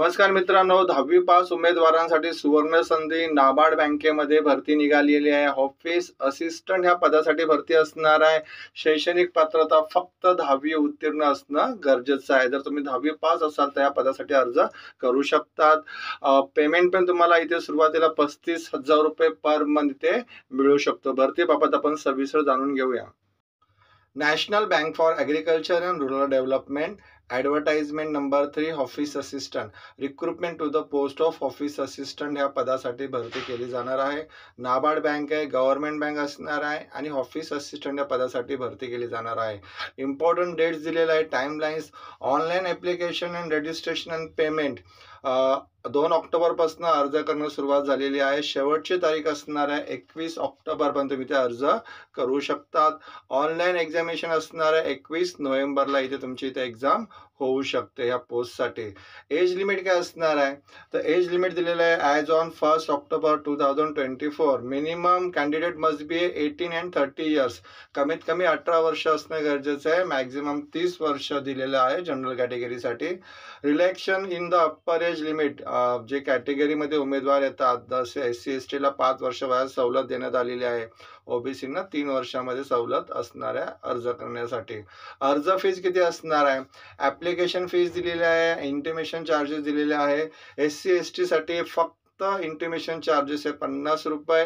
नमस्कार मित्रांनो, 10वी पास उमेदवारांसाठी सुवर्ण संधी नाबार्ड बँकेमध्ये भरती निघालेली आहे। ऑफिस असिस्टंट ह्या पदासाठी भरती असणार आहे। शैक्षणिक पात्रता फक्त 10वी उत्तीर्ण असणं गरजेचं आहे। जर तुम्ही 10वी पास असाल तर या पदासाठी अर्ज करू शकतात। पेमेंट पण तुम्हाला इथे सुरुवातीला 35,000 रुपये पर मंथ इथे मिळू शकतो। भरतीबाबत आपण सविस्तर जाणून घेऊया। National Bank for Agriculture and Rural Development advertisement number 3 office assistant recruitment to the post of office assistant ह्या पदासाठी भरती केली जाणार आहे। नाबार्ड बँक आहे, गव्हर्नमेंट बँक असणार आहे आणि ऑफिस असिस्टंट या पदासाठी भरती केली जाणार आहे। इम्पॉर्टंट डेट्स दिलेला आहे, timelines, online application and registration and payment 2 ऑक्टोबरपासून अर्ज करणं सुरुवात झालेली आहे। शेवटची तारीख असणार आहे 21 ऑक्टोबरपर्यंत तुम्ही ते अर्ज करू शकतात। ऑनलाईन एक्झामिनेशन असणार आहे 21 नोव्हेंबरला इथे तुमची इथे एक्झाम होऊ शकते या पोस्टसाठी। एज लिमिट काय असणार आहे तर एज लिमिट दिलेलं आहे as on 1 October 2024। Minimum candidate must be 18 and 30 years, कमीत कमी 18 वर्ष असणं गरजेचं आहे। मॅक्झिमम 30 वर्ष दिलेलं आहे जनरल कॅटेगरीसाठी। Relaxation in the upper age limit, जे कॅटेगरीमध्ये उमेदवार येतात जसे SC ST ला 5 वर्ष वयात सवलत देण्यात आलेली आहे। OBC ना 3 वर्षामध्ये सवलत असणार आहे अर्ज करण्यासाठी। अर्ज फीज किती असणार आहे, ॲप्लिकेशन फीज दिलेली आहे, इंटिमेशन चार्जेस दिलेले आहे। SC ST साठी फक्त इंटिमेशन चार्जेस आहे 50 रुपये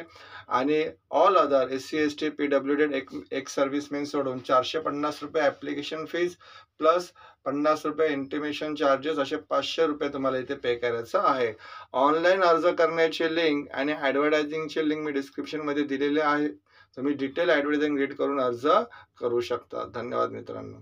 आणि all other SC ST PWD एक सर्व्हिसमॅन सोडून 450 रुपये ॲप्लिकेशन फीज प्लस 50 रुपये इंटिमेशन चार्जेस, असे 500 रुपये तुम्हाला इथे पे करायचं आहे। ऑनलाईन अर्ज करण्याची लिंक आणि ॲडव्हर्टायझिंगची लिंक मी डिस्क्रिप्शनमध्ये दिलेली आहे। तुम्ही डिटेल ॲडव्हर्टायझिंग रीड करून अर्ज करू शकता। धन्यवाद मित्रांनो।